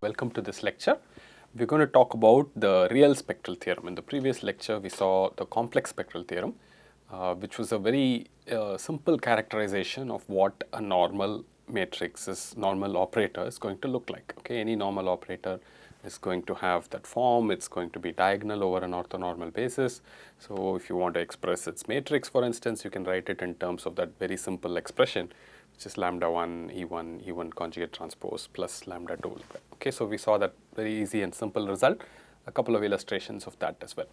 welcome to this lecture. We are going to talk about the real spectral theorem. In the previous lecture, we saw the complex spectral theorem, which was a very simple characterization of what a normal normal operator is going to look like. Okay, any normal operator is going to have that form. It's going to be diagonal over an orthonormal basis. So if you want to express its matrix, for instance, you can write it in terms of that very simple expression, which is lambda 1 E1 conjugate transpose plus lambda 2. Okay, so we saw that very easy and simple result, a couple of illustrations of that as well.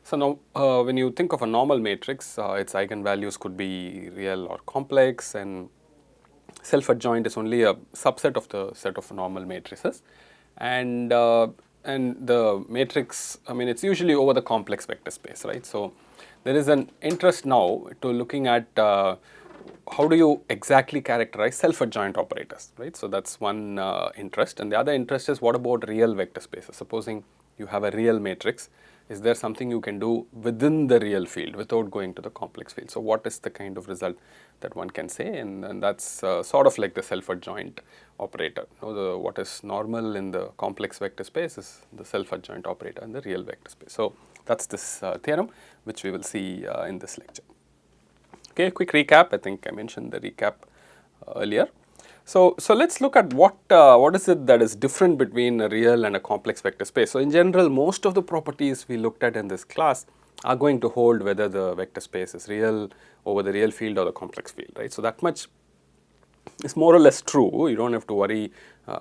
So now when you think of a normal matrix, its eigenvalues could be real or complex, and self-adjoint is only a subset of the set of normal matrices, and the matrix, I mean, it's usually over the complex vector space, right? So there is an interest now to looking at how do you exactly characterize self-adjoint operators, right? So that's one interest, and the other interest is what about real vector spaces? Supposing you have a real matrix, is there something you can do within the real field without going to the complex field? So what is the kind of result that one can say? And that's sort of like the self-adjoint operator. You know, what is normal in the complex vector space is the self-adjoint operator in the real vector space. So that's this theorem, which we will see in this lecture. Okay, quick recap. I think I mentioned the recap earlier. So let's look at what is it that is different between a real and a complex vector space. So in general, most of the properties we looked at in this class are going to hold whether the vector space is real over the real field or the complex field, right? So that much is more or less true. You don't have to worry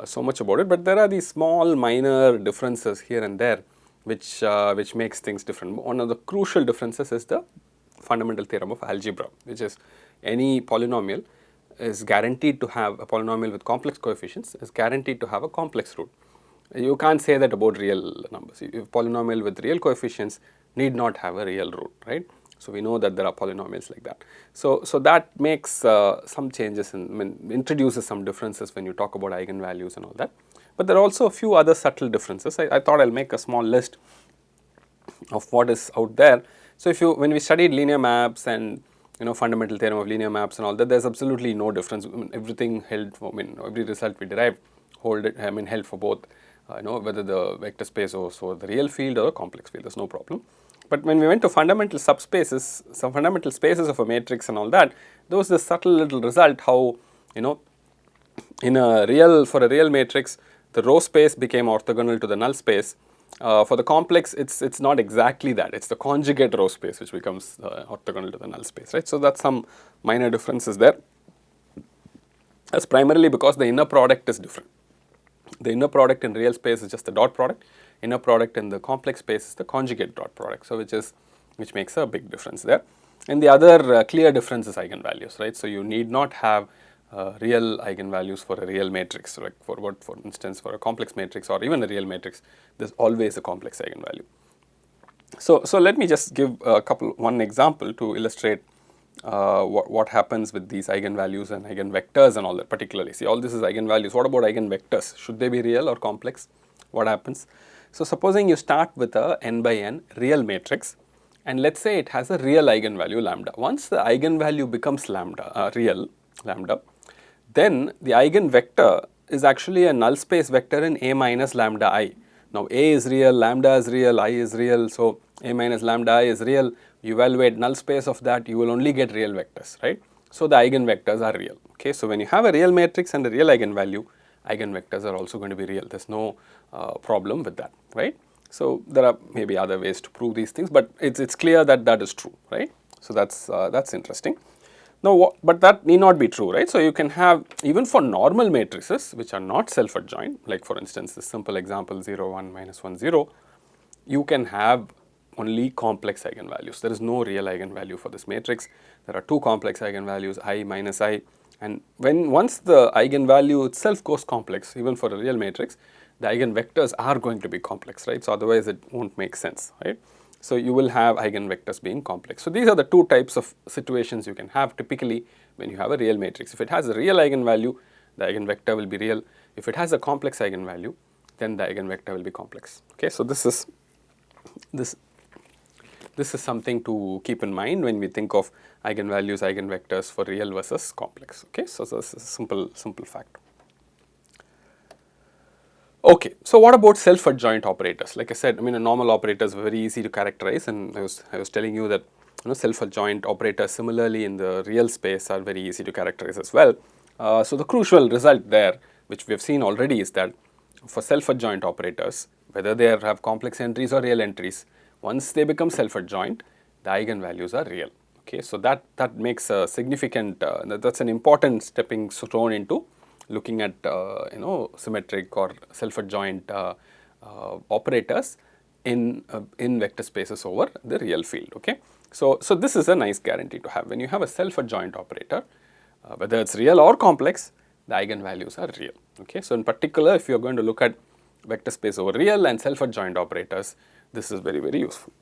so much about it, but there are these small minor differences here and there which makes things different. One of the crucial differences is the fundamental theorem of algebra, which is any polynomial is guaranteed to have a polynomial with complex coefficients is guaranteed to have a complex root. You can't say that about real numbers. If polynomial with real coefficients need not have a real root, right? So we know that there are polynomials like that. So that makes some changes introduces some differences when you talk about eigenvalues and all that. But there are also a few other subtle differences. I thought I'll make a small list of what is out there. So when we studied linear maps and fundamental theorem of linear maps and all that, there's absolutely no difference. Everything held for, every result we derive held for both, whether the vector space was for the real field or a complex field, there's no problem. But when we went to fundamental subspaces, some fundamental spaces of a matrix and all that, there was this subtle little result how, for a real matrix, the row space became orthogonal to the null space. For the complex, it's not exactly that. It's the conjugate row space which becomes orthogonal to the null space, right? So that's some minor differences there. That's primarily because the inner product is different. The inner product in real space is just the dot product. Inner product in the complex space is the conjugate dot product. So which makes a big difference there. And the other clear difference is eigenvalues, right? So you need not have real eigenvalues for a real matrix, like for instance, for a complex matrix or even a real matrix, there's always a complex eigenvalue. So let me just give one example to illustrate what happens with these eigenvalues and eigenvectors and all that particularly. See, all this is eigenvalues. What about eigenvectors? Should they be real or complex? What happens? So supposing you start with a n by n real matrix, and let's say it has a real eigenvalue lambda. Once the eigenvalue becomes real lambda, then the eigenvector is actually a null space vector in A minus lambda I. Now A is real, lambda is real, I is real, so A minus lambda I is real. You evaluate null space of that, you will only get real vectors, right? So the eigenvectors are real. Okay, so when you have a real matrix and a real eigenvalue, eigenvectors are also going to be real. There's no problem with that, right? So there are maybe other ways to prove these things, but it's clear that that is true, right? So that's interesting. Now, but that need not be true, right? So you can have, even for normal matrices which are not self-adjoint, like for instance this simple example 0, 1, minus 1, 0, you can have only complex eigenvalues. There is no real eigenvalue for this matrix. There are two complex eigenvalues, I minus I, and once the eigenvalue itself goes complex, even for a real matrix, the eigenvectors are going to be complex, right? So otherwise it won't make sense, right? So you will have eigenvectors being complex. So these are the two types of situations you can have typically when you have a real matrix. If it has a real eigenvalue, the eigenvector will be real. If it has a complex eigenvalue, then the eigenvector will be complex. Okay, so this is something to keep in mind when we think of eigenvalues, eigenvectors for real versus complex. Okay, so this is a simple fact. Okay, so what about self-adjoint operators? Like I said, I mean, a normal operators are very easy to characterize, and I was telling you that self-adjoint operators similarly in the real space are very easy to characterize as well. So the crucial result there, which we have seen already, is that for self-adjoint operators, whether they have complex entries or real entries, once they become self-adjoint, the eigenvalues are real. Okay, so that makes a significant, that's an important stepping stone into looking at symmetric or self-adjoint operators in vector spaces over the real field. Okay, so this is a nice guarantee to have. When you have a self-adjoint operator, whether it's real or complex, the eigenvalues are real. Okay, so in particular, if you are going to look at vector space over real and self-adjoint operators, this is very, very useful.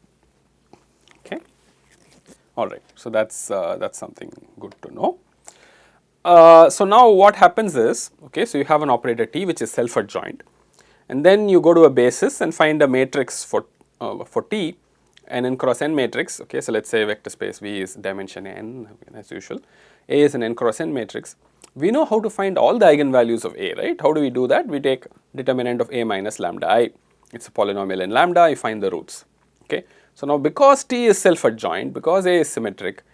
Okay, all right. So that's something good to know. So now what happens is, okay, so you have an operator T which is self-adjoint, and then you go to a basis and find a matrix for T, an n cross n matrix. Okay, so let's say vector space V is dimension n as usual. A is an n cross n matrix. We know how to find all the eigenvalues of A, right? How do we do that? We take determinant of A minus lambda I. It's a polynomial in lambda. You find the roots. Okay, so now because T is self-adjoint, because A is symmetric,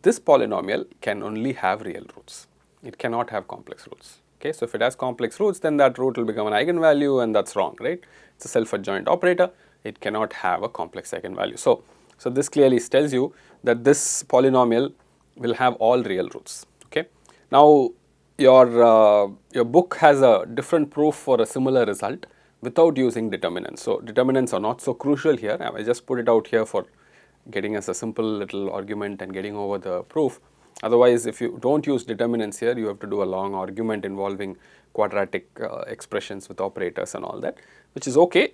this polynomial can only have real roots. It cannot have complex roots. Okay, so if it has complex roots, then that root will become an eigenvalue, and that's wrong, right? It's a self-adjoint operator. It cannot have a complex eigenvalue. So this clearly tells you that this polynomial will have all real roots. Okay, now your book has a different proof for a similar result without using determinants. So determinants are not so crucial here. I just put it out here for getting us a simple little argument and getting over the proof. Otherwise, if you don't use determinants here, you have to do a long argument involving quadratic expressions with operators and all that, which is okay.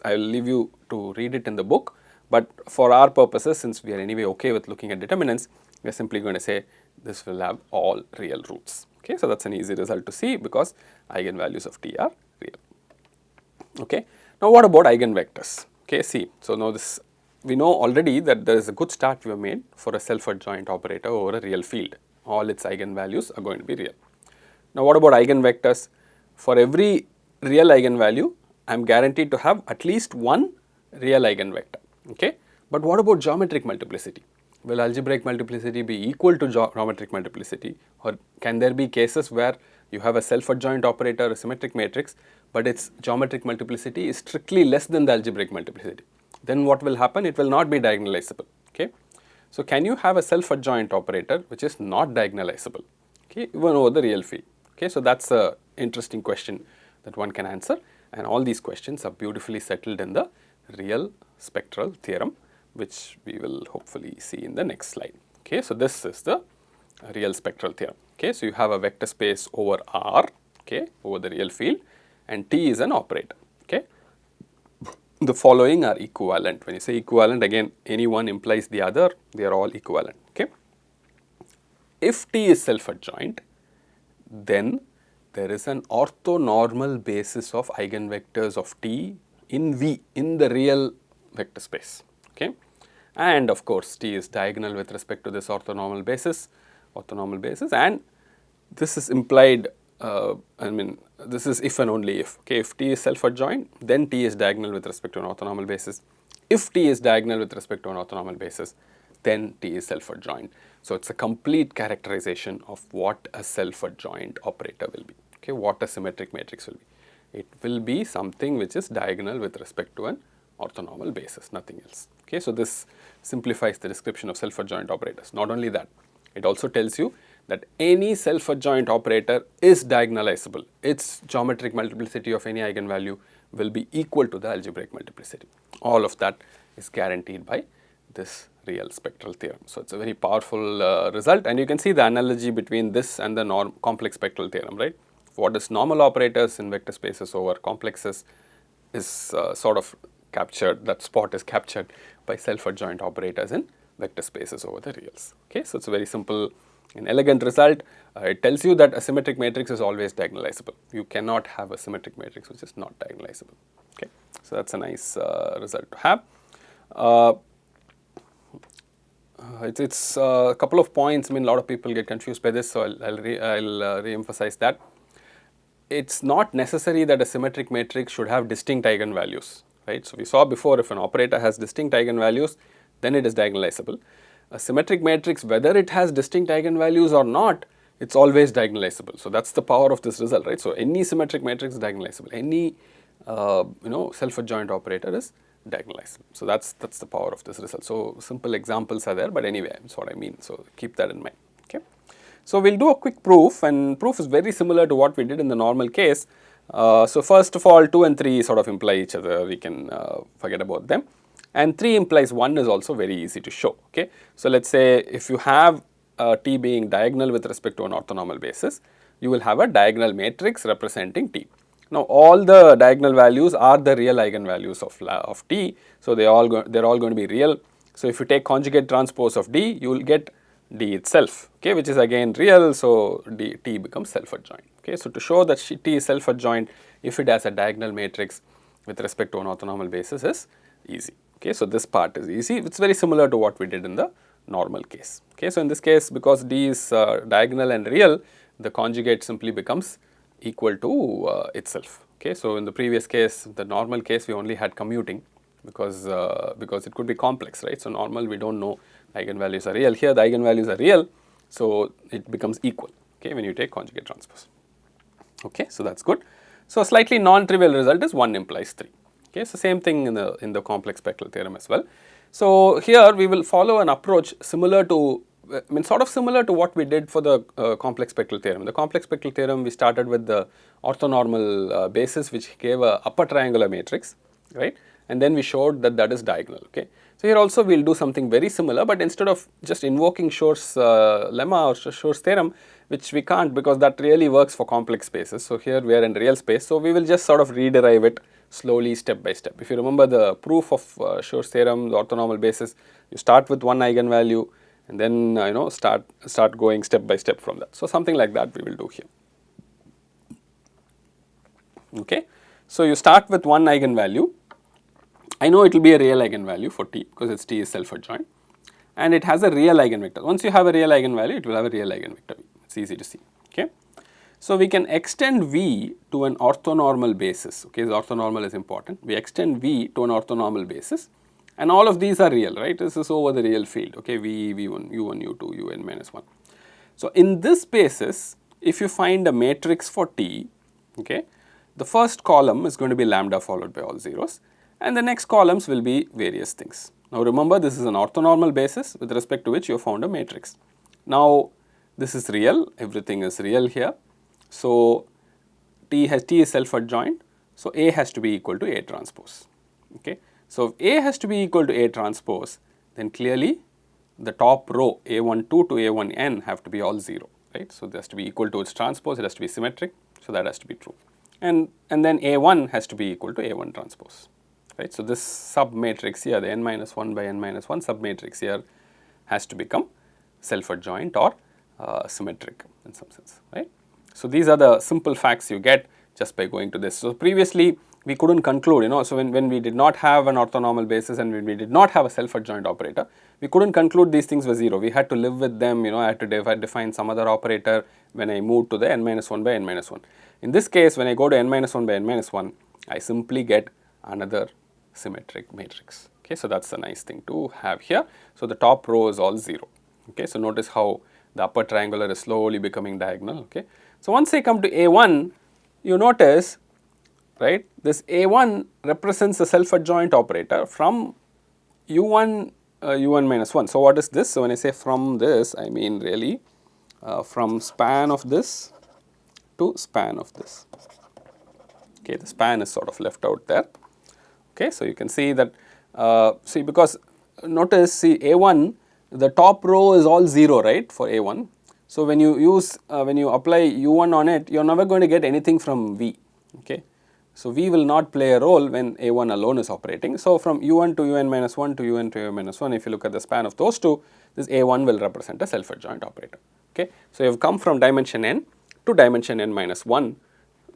I'll leave you to read it in the book. But for our purposes, since we are anyway okay with looking at determinants, we are simply going to say this will have all real roots. Okay, so that's an easy result to see because eigenvalues of T are real. Okay, now what about eigenvectors? Okay, see, so now this, we know already that there is a good start we have made for a self-adjoint operator over a real field. All its eigenvalues are going to be real. Now what about eigenvectors? For every real eigenvalue, I am guaranteed to have at least one real eigenvector. Okay, but what about geometric multiplicity? Will algebraic multiplicity be equal to geometric multiplicity, or can there be cases where you have a self-adjoint operator, a symmetric matrix, but its geometric multiplicity is strictly less than the algebraic multiplicity? Then what will happen? It will not be diagonalizable. Okay, so can you have a self-adjoint operator which is not diagonalizable? Okay, even over the real field. Okay, so that's a interesting question that one can answer, and all these questions are beautifully settled in the real spectral theorem, which we will hopefully see in the next slide. Okay, so this is the real spectral theorem. Okay, so you have a vector space over R, okay, over the real field, and T is an operator. Okay, the following are equivalent. When you say equivalent, again, any one implies the other. They are all equivalent. Okay, if T is self-adjoint, then there is an orthonormal basis of eigenvectors of T in V, in the real vector space. Okay, and of course T is diagonal with respect to this orthonormal basis, and this is implied, I mean, this is if and only if. Okay, if T is self-adjoint, then T is diagonal with respect to an orthonormal basis. If T is diagonal with respect to an orthonormal basis, then T is self-adjoint. So it's a complete characterization of what a self-adjoint operator will be. Okay, what a symmetric matrix will be. It will be something which is diagonal with respect to an orthonormal basis, nothing else. Okay, so this simplifies the description of self-adjoint operators. Not only that, it also tells you that any self-adjoint operator is diagonalizable. Its geometric multiplicity of any eigenvalue will be equal to the algebraic multiplicity. All of that is guaranteed by this real spectral theorem. So it's a very powerful result, and you can see the analogy between this and the complex spectral theorem, right? What is normal operators in vector spaces over complexes is sort of captured, that spot is captured by self-adjoint operators in vector spaces over the reals. Okay, so it's a very simple and elegant result. It tells you that a symmetric matrix is always diagonalizable. You cannot have a symmetric matrix which is not diagonalizable. Okay, so that's a nice result to have. It's a couple of points. I mean, a lot of people get confused by this, so I'll re-emphasize that. it's not necessary that a symmetric matrix should have distinct eigenvalues, right. So, we saw before, if an operator has distinct eigenvalues, then it is diagonalizable. A symmetric matrix, whether it has distinct eigenvalues or not, it's always diagonalizable. So, that's the power of this result, right. So, any symmetric matrix is diagonalizable, any self-adjoint operator is diagonalizable. So, that's the power of this result. So, simple examples are there, but anyway, that's what I mean. So, keep that in mind. Okay. So, we will do a quick proof, and proof is very similar to what we did in the normal case. So, first of all, 2 and 3 sort of imply each other, we can forget about them, and 3 implies 1 is also very easy to show. Okay. So, let us say if you have T being diagonal with respect to an orthonormal basis, you will have a diagonal matrix representing T. Now, all the diagonal values are the real eigenvalues of T, so they are all going to be real. So, if you take conjugate transpose of D, you will get D itself, okay, which is again real. So, T becomes self-adjoint. Okay. So, to show that T is self-adjoint if it has a diagonal matrix with respect to an orthonormal basis is easy. Okay. So, this part is easy. It is very similar to what we did in the normal case. Okay. So, in this case, because D is diagonal and real, the conjugate simply becomes equal to itself. Okay. So, in the previous case, the normal case, we only had commuting because it could be complex, right. So, normal we do not know eigenvalues are real. Here the eigenvalues are real, so it becomes equal, okay, when you take conjugate transpose. Okay. So, that is good. So, a slightly non-trivial result is 1 implies 3. Okay. So, same thing in the complex spectral theorem as well. So, here we will follow an approach similar to, sort of similar to what we did for the complex spectral theorem. The complex spectral theorem, we started with the orthonormal basis, which gave a upper triangular matrix, right, and then we showed that that is diagonal. Okay. So, here also we will do something very similar, but instead of just invoking Shor's lemma or Shor's theorem, which we can't because that really works for complex spaces. So, here we are in real space. So, we will just sort of rederive it slowly step by step. If you remember the proof of Shor's theorem, the orthonormal basis, you start with one eigenvalue and then start going step by step from that. So, something like that we will do here. Okay. So, you start with one eigenvalue. I know it will be a real eigenvalue for T because its T is self-adjoint, and it has a real eigenvector. Once you have a real eigenvalue, it will have a real eigenvector. It is easy to see. Okay. So, we can extend V to an orthonormal basis. Okay. The orthonormal is important. We extend V to an orthonormal basis, and all of these are real, right. This is over the real field. Okay. V, V1, U1, U2, Un minus 1. So, in this basis, if you find a matrix for T, okay, the first column is going to be lambda followed by all zeros, and the next columns will be various things. Now, remember, this is an orthonormal basis with respect to which you have found a matrix. Now, this is real, everything is real here. So, T is self-adjoint, so A has to be equal to A transpose. Okay. So, if A has to be equal to A transpose, then clearly the top row A12 to A1n have to be all 0, right. So, this has to be equal to its transpose, it has to be symmetric, so that has to be true. And then A1 has to be equal to A1 transpose. Right. So, this sub matrix here, the n minus 1 by n minus 1 sub matrix here has to become self-adjoint or symmetric in some sense, right. So, these are the simple facts you get just by going to this. So, previously we could not conclude, so when we did not have an orthonormal basis and when we did not have a self-adjoint operator, we could not conclude these things were 0. We had to live with them, I had to define some other operator when I moved to the n minus 1 by n minus 1. In this case, when I go to n minus 1 by n minus 1, I simply get another symmetric matrix. Okay. So, that is a nice thing to have here. So, the top row is all 0. Okay. So, notice how the upper triangular is slowly becoming diagonal. Okay. So, once I come to A1, you notice, right, this A1 represents the self-adjoint operator from U1 minus 1. So, what is this? So, when I say from this, I mean really from span of this to span of this. Okay. The span is sort of left out there. Okay. So, you can see that, because notice, A1, the top row is all 0, right, for A1. So, when you apply U1 on it, you are never going to get anything from V. Okay. So, V will not play a role when A1 alone is operating. So, from U1 to UN minus 1 to UN to UN minus 1, if you look at the span of those two, this A1 will represent a self-adjoint operator. Okay. So, you have come from dimension n to dimension n minus 1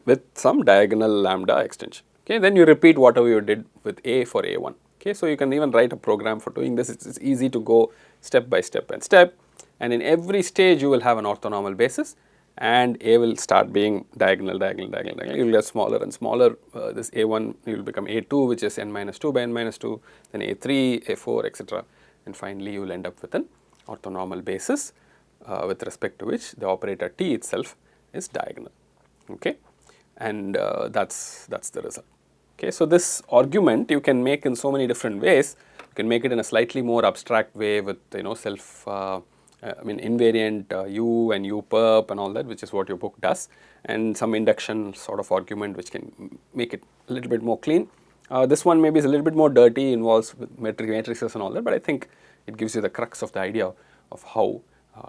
with some diagonal lambda extension. Okay, then you repeat whatever you did with A for A1. Okay, so you can even write a program for doing this. It's easy to go step by step and step, and in every stage you will have an orthonormal basis, and A will start being diagonal, you will get smaller and smaller. This A1 will become A2, which is n minus 2 by n minus 2, then A3, A4, etc. And finally, you will end up with an orthonormal basis with respect to which the operator T itself is diagonal. Okay, and that's the result. Okay, so this argument you can make in so many different ways. You can make it in a slightly more abstract way with invariant U and U perp and all that, which is what your book does, and some induction sort of argument which can make it a little bit more clean. This one maybe is a little bit more dirty, involves matrices and all that, but I think it gives you the crux of the idea of how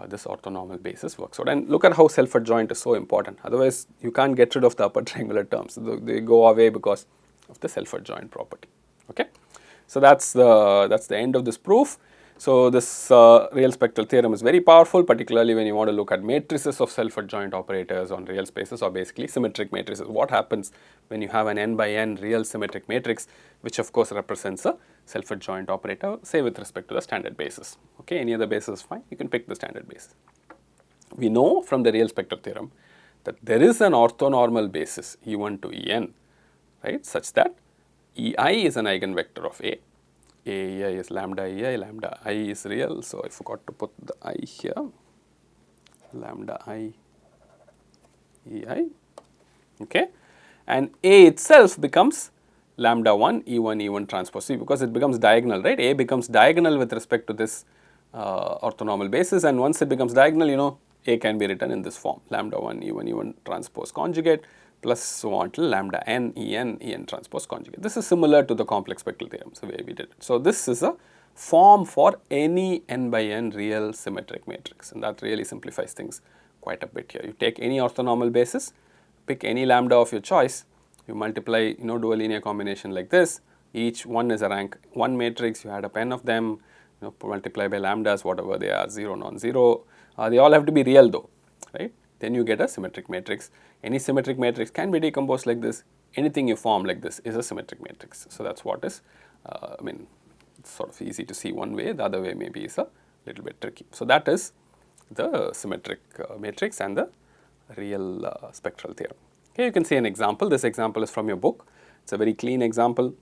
this orthonormal basis works out. And look at how self-adjoint is so important. Otherwise, you can't get rid of the upper triangular terms. They go away because of the self-adjoint property. Okay, so that's the end of this proof. So this real spectral theorem is very powerful, particularly when you want to look at matrices of self-adjoint operators on real spaces, or basically symmetric matrices. What happens when you have an n by n real symmetric matrix, which of course represents a self-adjoint operator, say with respect to the standard basis. Okay, any other basis is fine. You can pick the standard basis. We know from the real spectral theorem that there is an orthonormal basis E1 to En, right, such that Ei is an eigenvector of A. Ei is lambda I is real, so I forgot to put the I here, lambda I Ei, okay, and A itself becomes lambda 1 E1 transpose C, because it becomes diagonal, right. A becomes diagonal with respect to this orthonormal basis, and once it becomes diagonal, A can be written in this form, lambda 1 E1 transpose conjugate plus so on till lambda n En transpose conjugate. This is similar to the complex spectral theorem, the way we did it. So this is a form for any n by n real symmetric matrix, and that really simplifies things quite a bit here. You take any orthonormal basis, pick any lambda of your choice, you multiply, do a linear combination like this. Each one is a rank 1 matrix, you add up n of them, multiply by lambdas, whatever they are, 0, non-zero. They all have to be real though, right? Then you get a symmetric matrix. Any symmetric matrix can be decomposed like this. Anything you form like this is a symmetric matrix. So that's what is, it's sort of easy to see one way. The other way maybe is a little bit tricky. So that is the symmetric matrix and the real spectral theorem. Here you can see an example. This example is from your book. It's a very clean example.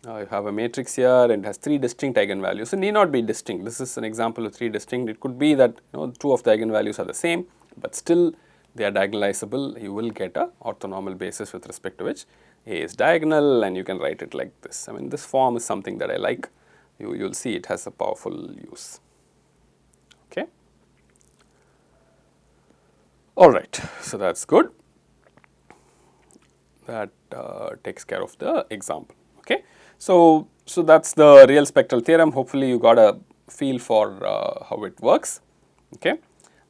You have a matrix here and it has 3 distinct eigenvalues. It need not be distinct. This is an example of 3 distinct. It could be that 2 of the eigenvalues are the same, but still they are diagonalizable. You will get a orthonormal basis with respect to which A is diagonal, and you can write it like this. This form is something that I like. You will see it has a powerful use. Okay. All right. So that's good. That takes care of the example. Okay. So that's the real spectral theorem. Hopefully you got a feel for how it works. Okay.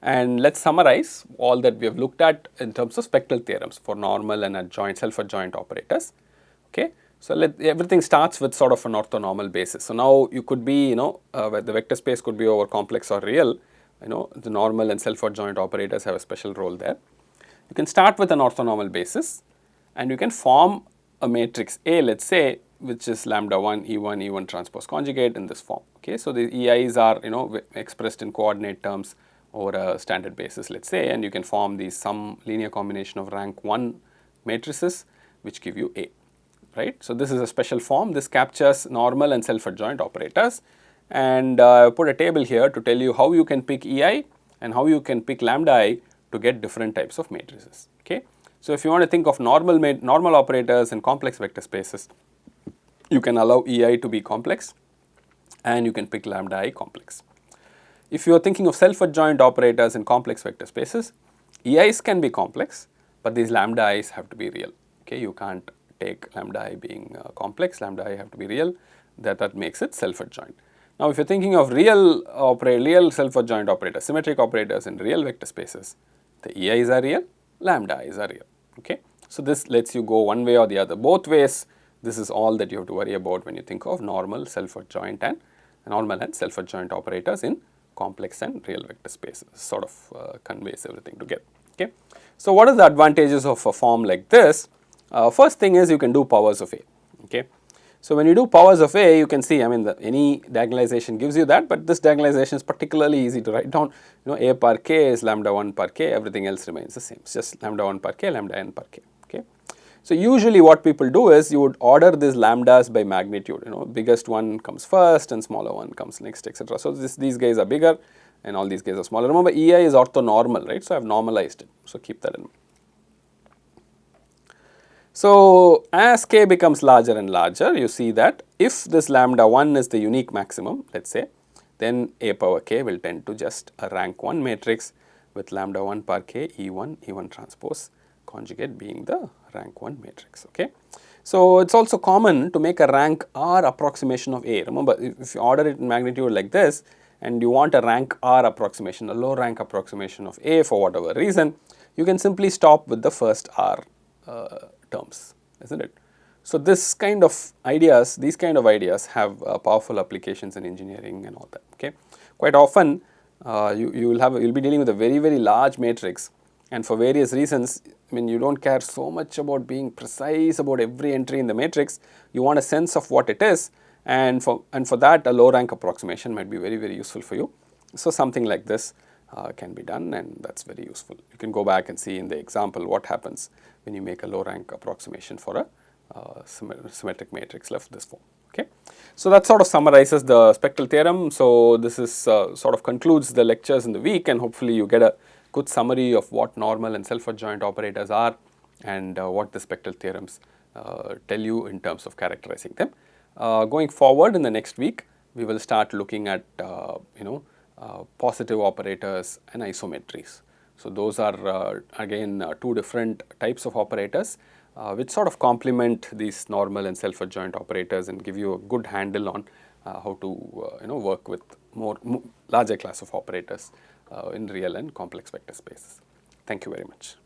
And let's summarize all that we have looked at in terms of spectral theorems for normal and adjoint, self-adjoint operators. Okay. So everything starts with sort of an orthonormal basis. So now you could be, the vector space could be over complex or real. The normal and self-adjoint operators have a special role there. You can start with an orthonormal basis, and you can form a matrix A, let's say, which is lambda 1 E1 transpose conjugate in this form. Okay. So the EIs are, expressed in coordinate terms over a standard basis, let's say, and you can form some linear combination of rank 1 matrices which give you A, right. So this is a special form. This captures normal and self-adjoint operators, and I put a table here to tell you how you can pick EI and how you can pick lambda I to get different types of matrices. Okay. So if you want to think of normal operators in complex vector spaces, you can allow EI to be complex and you can pick lambda I complex. If you are thinking of self-adjoint operators in complex vector spaces, EIs can be complex, but these lambda i's have to be real. Okay, you can't take lambda I being complex, lambda I have to be real. That makes it self-adjoint. Now, if you're thinking of real self-adjoint operators, symmetric operators in real vector spaces, the EIs are real, lambda i's are real. Okay, so this lets you go one way or the other. Both ways, this is all that you have to worry about when you think of normal, self-adjoint and self-adjoint operators in complex and real vector spaces. Sort of conveys everything together. Okay. So what are the advantages of a form like this? First thing is you can do powers of A. Okay. So when you do powers of A, you can see, I mean, any diagonalization gives you that, but this diagonalization is particularly easy to write down. You know, A per k is lambda 1 per k, everything else remains the same. It's just lambda 1 per k, lambda n per k. Okay. So usually what people do is you would order these lambdas by magnitude. You know, biggest one comes first and smaller one comes next, etc. So these guys are bigger and all these guys are smaller. Remember, EI is orthonormal, right? So I have normalized it. So keep that in mind. So as k becomes larger and larger, you see that if this lambda 1 is the unique maximum, let us say, then A power k will tend to just a rank 1 matrix with lambda 1 per k E1 transpose conjugate being the rank 1 matrix. Okay. So it is also common to make a rank R approximation of A. Remember, if you order it in magnitude like this and you want a rank R approximation, a low rank approximation of A for whatever reason, you can simply stop with the first R terms, isn't it? So this kind of ideas, these kind of ideas have powerful applications in engineering and all that. Okay, quite often you'll be dealing with a very large matrix, and for various reasons, I mean, you don't care so much about being precise about every entry in the matrix. You want a sense of what it is, and for that, a low rank approximation might be very useful for you. So something like this can be done, and that's very useful. You can go back and see in the example what happens when you make a low rank approximation for a symmetric matrix left this form. Okay. So that sort of summarizes the spectral theorem. So this is sort of concludes the lectures in the week, and hopefully you get a good summary of what normal and self-adjoint operators are and what the spectral theorems tell you in terms of characterizing them. Going forward in the next week, we will start looking at positive operators and isometries. So those are again two different types of operators which sort of complement these normal and self-adjoint operators and give you a good handle on how to work with larger class of operators in real and complex vector spaces. Thank you very much.